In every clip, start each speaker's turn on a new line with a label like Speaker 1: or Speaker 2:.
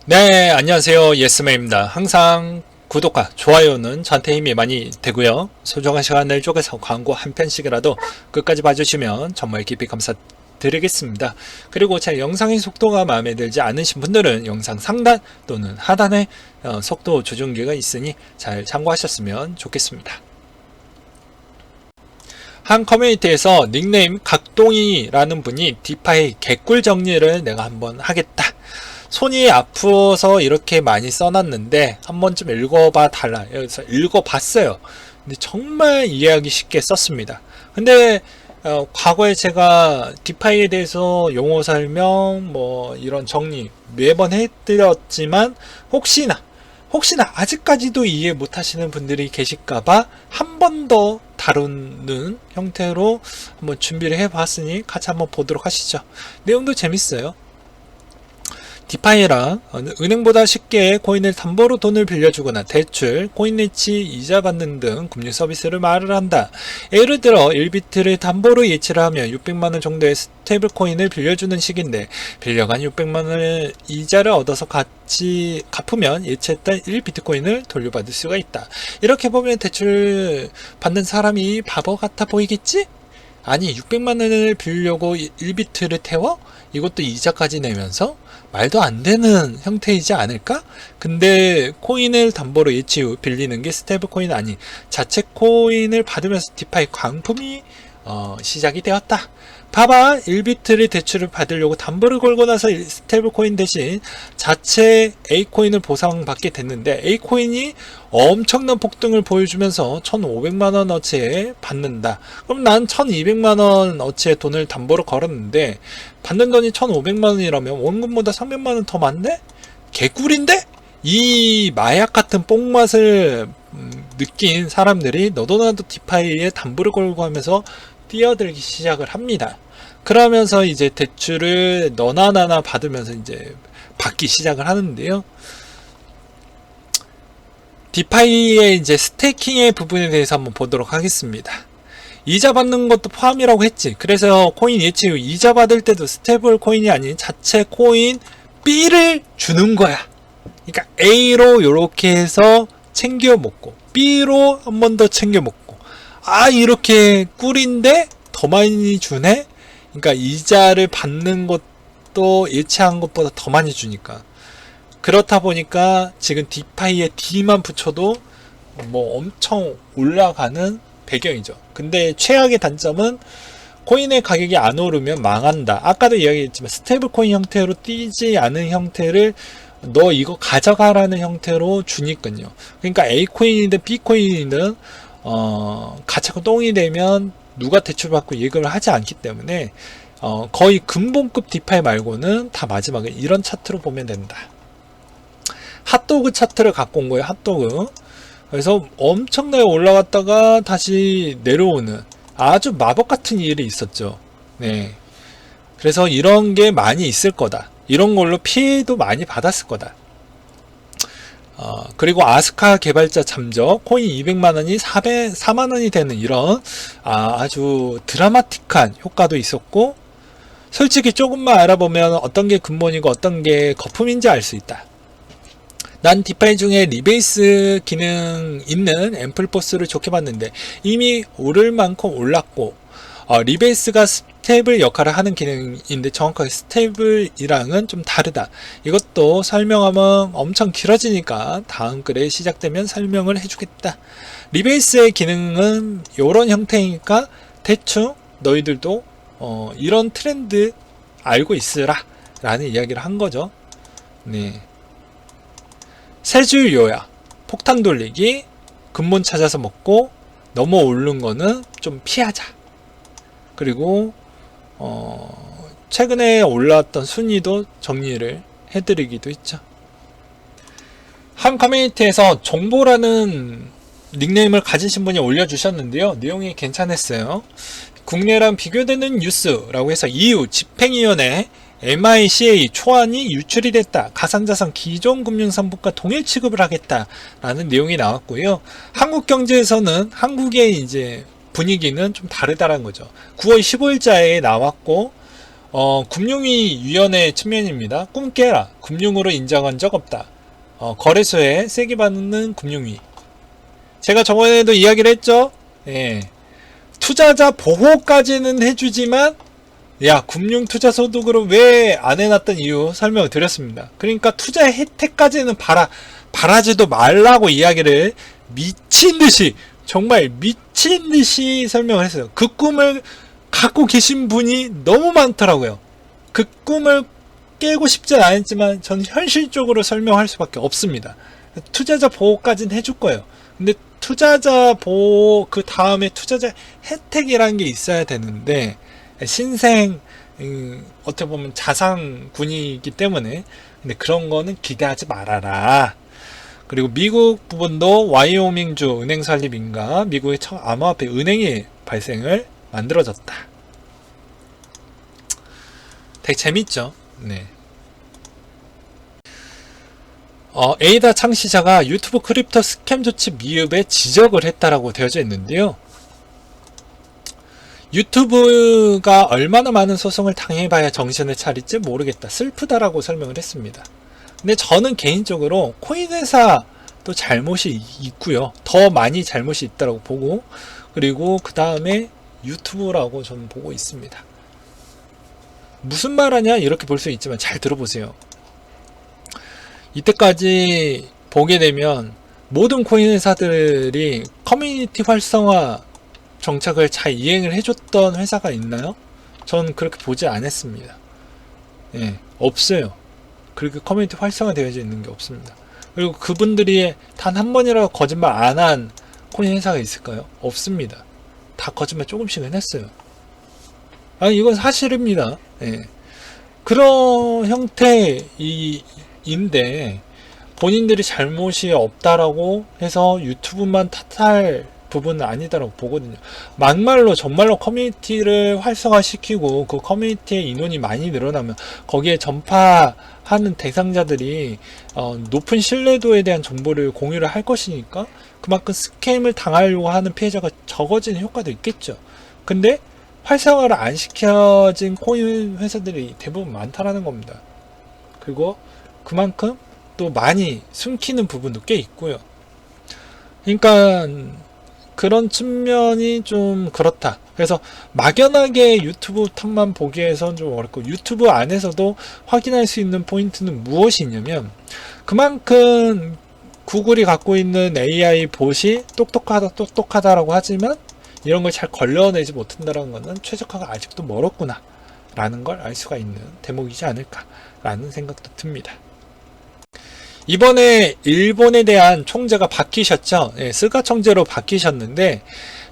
Speaker 1: 네, 안녕하세요. 예스맨입니다. 항상 구독과 좋아요는 저한테 힘이 많이 되고요. 소중한 시간을 쪼개서 광고 한 편씩이라도 끝까지 봐주시면 정말 깊이 감사드리겠습니다. 그리고 제 영상의 속도가 마음에 들지 않으신 분들은 영상 상단 또는 하단에 속도 조정기가 있으니 잘 참고하셨으면 좋겠습니다. 한 커뮤니티에서 닉네임 각동이라는 분이 디파이 개꿀 정리를 내가 한번 하겠다. 손이 아프어서 이렇게 많이 써놨는데 한 번쯤 읽어봐 달라. 여기서 읽어봤어요. 근데 정말 이해하기 쉽게 썼습니다. 근데 과거에 제가 디파이에 대해서 용어 설명 뭐 이런 정리 매번 해드렸지만 혹시나 아직까지도 이해 못하시는 분들이 계실까봐 한 번 더 다루는 형태로 한번 준비를 해봤으니 같이 한번 보도록 하시죠. 내용도 재밌어요. 디파이랑 은행보다 쉽게 코인을 담보로 돈을 빌려주거나 대출, 코인예치, 이자 받는 등 금융 서비스를 말을 한다. 예를 들어 1비트를 담보로 예치를 하면 600만원 정도의 스테이블 코인을 빌려주는 식인데 빌려간 600만원의 이자를 얻어서 같이 갚으면 예치했던 1비트코인을 돌려받을 수가 있다. 이렇게 보면 대출 받는 사람이 바보 같아 보이겠지? 아니 600만원을 빌려고 1비트를 태워? 이것도 이자까지 내면서? 말도 안 되는 형태이지 않을까? 근데 코인을 담보로 예치 후 빌리는 게 스테이블 코인 아닌 자체 코인을 받으면서 디파이 광품이 시작이 되었다. 봐봐, 1비트를 대출을 받으려고 담보를 걸고 나서 스테이블 코인 대신 자체 A코인을 보상받게 됐는데 A코인이 엄청난 폭등을 보여주면서 1,500만원 어치에 받는다. 그럼 난 1,200만원 어치의 돈을 담보로 걸었는데 받는 돈이 1,500만원이라면 원금보다 300만원 더 많네? 개꿀인데? 이 마약 같은 뽕맛을 느낀 사람들이 너도 나도 디파이에 담보를 걸고 하면서 뛰어들기 시작을 합니다. 그러면서 이제 대출을 너나 나나 받으면서 이제 받기 시작을 하는데요. 디파이의 이제 스테이킹의 부분에 대해서 한번 보도록 하겠습니다. 이자 받는 것도 포함이라고 했지. 그래서 코인 예치 후 이자 받을 때도 스테이블 코인이 아닌 자체 코인 B를 주는 거야. 그러니까 A로 이렇게 해서 챙겨 먹고 B로 한 번 더 챙겨 먹고 이렇게 꿀인데 더 많이 주네? 그러니까 이자를 받는 것도 예치한 것보다 더 많이 주니까. 그렇다 보니까 지금 디파이에 D만 붙여도 뭐 엄청 올라가는 배경이죠. 근데 최악의 단점은 코인의 가격이 안 오르면 망한다. 아까도 이야기했지만 스테이블 코인 형태로 뛰지 않은 형태를 너 이거 가져가라는 형태로 주니까요. 그러니까 A코인이든 B코인이든 가차가 똥이 되면 누가 대출받고 예금을 하지 않기 때문에 거의 근본급 디파이 말고는 다 마지막에 이런 차트로 보면 된다. 핫도그 차트를 갖고 온 거예요. 핫도그. 그래서 엄청나게 올라갔다가 다시 내려오는 아주 마법 같은 일이 있었죠. 네. 그래서 이런 게 많이 있을 거다. 이런 걸로 피해도 많이 받았을 거다. 그리고 아스카 개발자 잠적 코인 200만원이 4만원이 되는 이런 아주 드라마틱한 효과도 있었고, 솔직히 조금만 알아보면 어떤 게 근본이고 어떤 게 거품인지 알 수 있다. 난 디파이 중에 리베이스 기능 있는 앰플포스를 좋게 봤는데 이미 오를 만큼 올랐고, 리베이스가 스테이블 역할을 하는 기능인데 정확하게 스테이블이랑은 좀 다르다. 이것도 설명하면 엄청 길어지니까 다음 글에 시작되면 설명을 해주겠다. 리베이스의 기능은 이런 형태니까 대충 너희들도 이런 트렌드 알고 있으라 라는 이야기를 한 거죠. 네. 세 줄 요약, 폭탄 돌리기, 근본 찾아서 먹고 넘어 오른 거는 좀 피하자. 그리고 최근에 올라왔던 순위도 정리를 해드리기도 했죠. 한 커뮤니티에서 정보라는 닉네임을 가지신 분이 올려주셨는데요. 내용이 괜찮았어요. 국내랑 비교되는 뉴스라고 해서 EU 집행위원회 MICA 초안이 유출이 됐다. 가상자산 기존 금융상품과 동일 취급을 하겠다라는 내용이 나왔고요. 한국 경제에서는 한국의 이제 분위기는 좀 다르다는 거죠. 9월 15일자에 나왔고 금융위원회 측면입니다. 꿈 깨라. 금융으로 인정한 적 없다. 거래소에 세게 받는 금융위. 제가 저번에도 이야기를 했죠. 예. 투자자 보호까지는 해주지만 야, 금융투자소득으로 왜 안 해놨던 이유 설명을 드렸습니다. 그러니까 투자 혜택까지는 바라지도 말라고 이야기를 미친듯이, 정말 미친듯이 설명을 했어요. 그 꿈을 갖고 계신 분이 너무 많더라고요. 그 꿈을 깨고 싶진 않았지만 저는 현실적으로 설명할 수밖에 없습니다. 투자자 보호까지는 해줄 거예요. 근데 투자자 보호 그 다음에 투자자 혜택이라는 게 있어야 되는데 신생 어떻게 보면 자산군이기 때문에 근데 그런 거는 기대하지 말아라. 그리고 미국 부분도 와이오밍주 은행 설립 인가 미국의 첫 암호화폐 은행이 발생을 만들어졌다. 되게 재밌죠. 네. 에이다 창시자가 유튜브 크립토 스캠 조치 미흡에 지적을 했다라고 되어져 있는데요. 유튜브가 얼마나 많은 소송을 당해봐야 정신을 차릴지 모르겠다. 슬프다라고 설명을 했습니다. 근데 저는 개인적으로 코인 회사도 잘못이 있고요. 더 많이 잘못이 있다고 보고 그리고 그 다음에 유튜브라고 저는 보고 있습니다. 무슨 말하냐 이렇게 볼 수 있지만 잘 들어보세요. 이때까지 보게 되면 모든 코인 회사들이 커뮤니티 활성화 정책을 잘 이행을 해줬던 회사가 있나요? 전 그렇게 보지 않았습니다. 예, 없어요. 그렇게 커뮤니티 활성화되어져 있는 게 없습니다. 그리고 그분들이 단 한 번이라도 거짓말 안 한 코인 회사가 있을까요? 없습니다. 다 거짓말 조금씩은 했어요. 아니 이건 사실입니다. 예. 그런 형태인데 본인들이 잘못이 없다라고 해서 유튜브만 탓할 부분은 아니다라고 보거든요. 막말로 정말로 커뮤니티를 활성화시키고 그 커뮤니티에 인원이 많이 늘어나면 거기에 전파하는 대상자들이 높은 신뢰도에 대한 정보를 공유를 할 것이니까 그만큼 스캠을 당하려고 하는 피해자가 적어지는 효과도 있겠죠. 근데 활성화를 안 시켜진 코인 회사들이 대부분 많다라는 겁니다. 그리고 그만큼 또 많이 숨기는 부분도 꽤 있고요. 그러니까 그런 측면이 좀 그렇다. 그래서 막연하게 유튜브 탑만 보기에선 좀 어렵고 유튜브 안에서도 확인할 수 있는 포인트는 무엇이 있냐면 그만큼 구글이 갖고 있는 AI 봇이 똑똑하다라고 하지만 이런 걸 잘 걸러내지 못한다는 것은 최적화가 아직도 멀었구나 라는 걸 알 수가 있는 대목이지 않을까 라는 생각도 듭니다. 이번에 일본에 대한 총재가 바뀌셨죠. 예, 스가 총재로 바뀌셨는데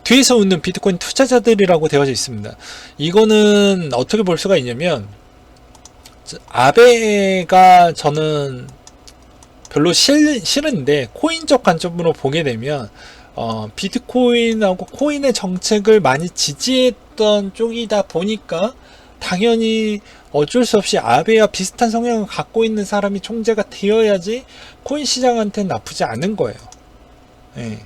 Speaker 1: 뒤에서 웃는 비트코인 투자자들이라고 되어져 있습니다. 이거는 어떻게 볼 수가 있냐면 아베가 저는 별로 싫은데 코인적 관점으로 보게 되면 비트코인하고 코인의 정책을 많이 지지했던 쪽이다 보니까 당연히 어쩔 수 없이 아베와 비슷한 성향을 갖고 있는 사람이 총재가 되어야지 코인 시장한테는 나쁘지 않은 거예요. 예.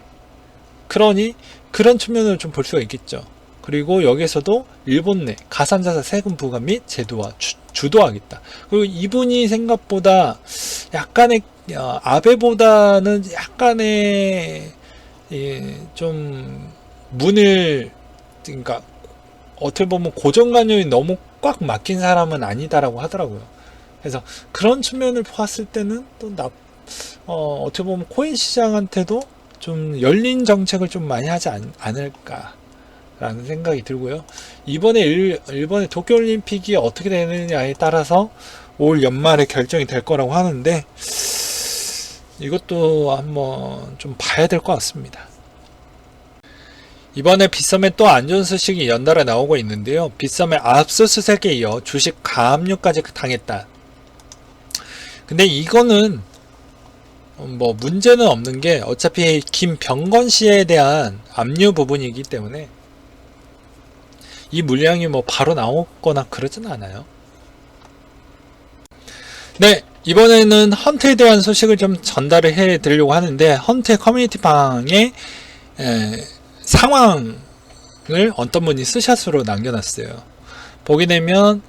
Speaker 1: 그러니 그런 측면을 좀 볼 수가 있겠죠. 그리고 여기서도 일본 내 가산자산 세금 부과 및 제도화 주도하겠다. 그리고 이분이 생각보다 약간의 아베보다는 약간의 좀 문을 그러니까 어떻게 보면 고정관념이 너무 꽉 막힌 사람은 아니다라고 하더라고요. 그래서 그런 측면을 봤을 때는 또 어떻게 보면 코인 시장한테도 좀 열린 정책을 좀 많이 하지 않을까라는 생각이 들고요. 이번에 일본의 도쿄올림픽이 어떻게 되느냐에 따라서 올 연말에 결정이 될 거라고 하는데 이것도 한번 좀 봐야 될 것 같습니다. 이번에 빗썸에 또 안 좋은 소식이 연달아 나오고 있는데요. 빗썸의 압수수색에 이어 주식 가압류까지 당했다. 근데 이거는 뭐 문제는 없는 게 어차피 김병건 씨에 대한 압류 부분이기 때문에 이 물량이 뭐 바로 나오거나 그러진 않아요. 네, 이번에는 헌트에 대한 소식을 좀 전달을 해 드리려고 하는데 헌트의 커뮤니티 방에 상황을 어떤 분이 스샷으로 남겨놨어요. 보게 되면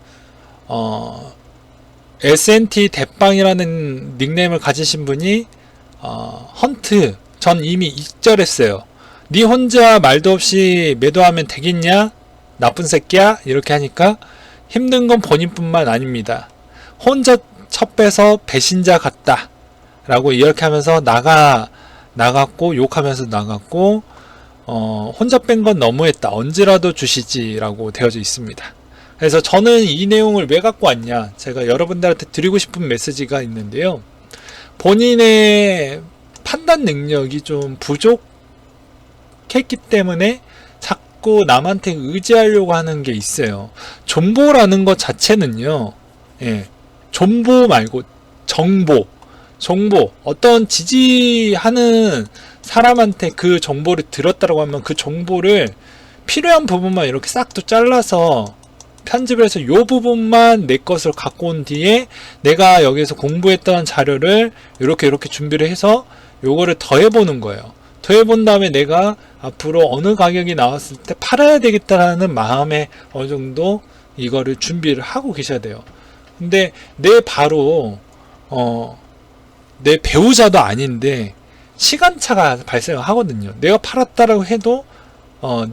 Speaker 1: SNT 대빵이라는 닉네임을 가지신 분이 헌트 전 이미 익절했어요. 니 혼자 말도 없이 매도하면 되겠냐? 나쁜 새끼야? 이렇게 하니까 힘든 건 본인뿐만 아닙니다. 혼자 첫 빼서 배신자 같다 라고 이렇게 하면서 나갔고 욕하면서 나갔고 혼자 뺀 건 너무했다. 언제라도 주시지 라고 되어져 있습니다. 그래서 저는 이 내용을 왜 갖고 왔냐, 제가 여러분들한테 드리고 싶은 메시지가 있는데요. 본인의 판단 능력이 좀 부족했기 때문에 자꾸 남한테 의지하려고 하는 게 있어요. 존보라는 것 자체는요, 존보 말고 정보, 어떤 지지하는 사람한테 그 정보를 들었다고 하면 그 정보를 필요한 부분만 이렇게 싹도 잘라서 편집을 해서 요 부분만 내 것을 갖고 온 뒤에 내가 여기서 공부했던 자료를 이렇게 준비를 해서 요거를 더해보는 거예요. 더해본 다음에 내가 앞으로 어느 가격이 나왔을 때 팔아야 되겠다라는 마음에 어느 정도 이거를 준비를 하고 계셔야 돼요. 근데 내 배우자도 아닌데 시간차가 발생을 하거든요. 내가 팔았다라고 해도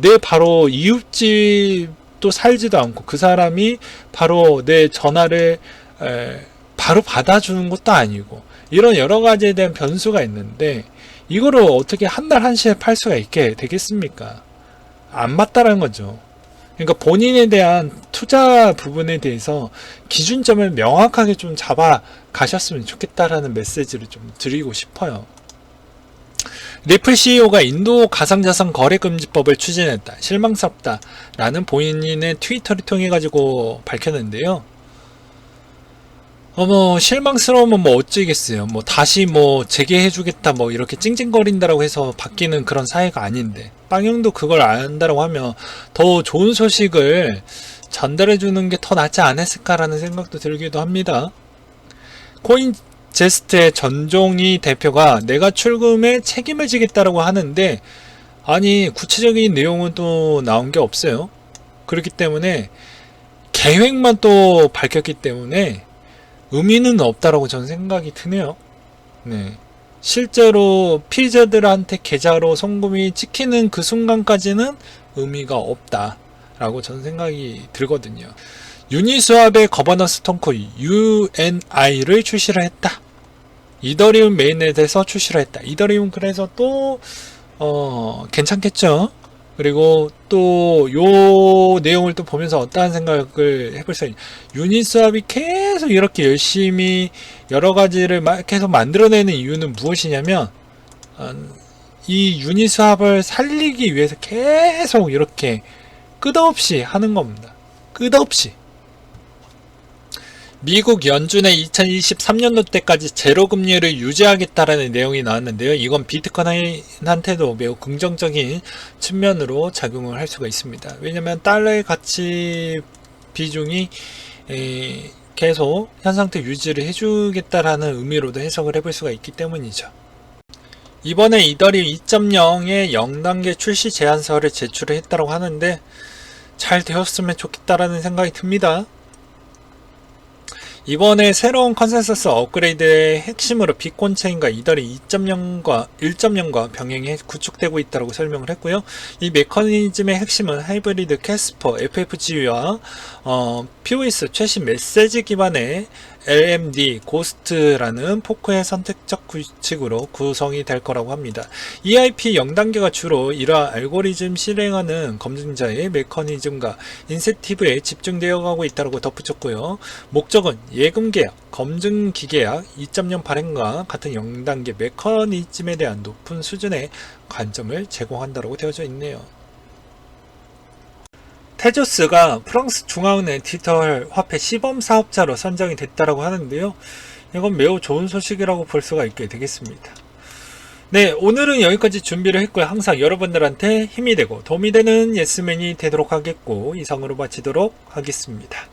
Speaker 1: 내 바로 이웃집도 살지도 않고 그 사람이 바로 내 전화를 바로 받아주는 것도 아니고 이런 여러 가지에 대한 변수가 있는데 이거를 어떻게 한 달 한시에 팔 수가 있게 되겠습니까? 안 맞다라는 거죠. 그러니까 본인에 대한 투자 부분에 대해서 기준점을 명확하게 좀 잡아 가셨으면 좋겠다라는 메시지를 좀 드리고 싶어요. 리플 CEO가 인도 가상자산 거래금지법을 추진했다. 실망스럽다. 라는 본인의 트위터를 통해 가지고 밝혔는데요. 실망스러우면 어쩌겠어요. 다시 재개해주겠다, 이렇게 찡찡거린다라고 해서 바뀌는 그런 사회가 아닌데, 빵형도 그걸 안다라고 하면 더 좋은 소식을 전달해주는 게 더 낫지 않았을까라는 생각도 들기도 합니다. 코인제스트의 전종희 대표가 내가 출금에 책임을 지겠다라고 하는데, 아니, 구체적인 내용은 또 나온 게 없어요. 그렇기 때문에, 계획만 또 밝혔기 때문에, 의미는 없다라고 저는 생각이 드네요. 네. 실제로 피해자들한테 계좌로 송금이 찍히는 그 순간까지는 의미가 없다라고 저는 생각이 들거든요. 유니스왑의 거버넌스 토큰 UNI를 출시를 했다. 이더리움 메인넷에서 출시를 했다. 이더리움 그래서 또 괜찮겠죠. 그리고 또 요 내용을 또 보면서 어떠한 생각을 해볼 수 있냐, 유니스왑이 계속 이렇게 열심히 여러 가지를 계속 만들어내는 이유는 무엇이냐면 이 유니스왑을 살리기 위해서 계속 이렇게 끝없이 하는 겁니다. 끝없이. 미국 연준의 2023년도 때까지 제로 금리를 유지하겠다라는 내용이 나왔는데요. 이건 비트코인한테도 매우 긍정적인 측면으로 작용을 할 수가 있습니다. 왜냐하면 달러의 가치 비중이 계속 현 상태 유지를 해주겠다라는 의미로도 해석을 해볼 수가 있기 때문이죠. 이번에 이더리움 2.0의 0단계 출시 제안서를 제출을 했다고 하는데 잘 되었으면 좋겠다라는 생각이 듭니다. 이번에 새로운 컨센서스 업그레이드의 핵심으로 비트코인 체인과 이더리 1.0과 병행해 구축되고 있다고 설명을 했고요. 이 메커니즘의 핵심은 하이브리드 캐스퍼, FFG와 POS 최신 메시지 기반의 LMD, 고스트라는 포크의 선택적 규칙으로 구성이 될 거라고 합니다. EIP 0단계가 주로 이러한 알고리즘 실행하는 검증자의 메커니즘과 인센티브에 집중되어 가고 있다고 덧붙였고요. 목적은 예금 계약, 검증 기계약 2.0 발행과 같은 0단계 메커니즘에 대한 높은 수준의 관점을 제공한다고 되어져 있네요. 테조스가 프랑스 중앙은행 디지털 화폐 시범 사업자로 선정이 됐다고 하는데요. 이건 매우 좋은 소식이라고 볼 수가 있게 되겠습니다. 네, 오늘은 여기까지 준비를 했고요. 항상 여러분들한테 힘이 되고 도움이 되는 예스맨이 되도록 하겠고 이상으로 마치도록 하겠습니다.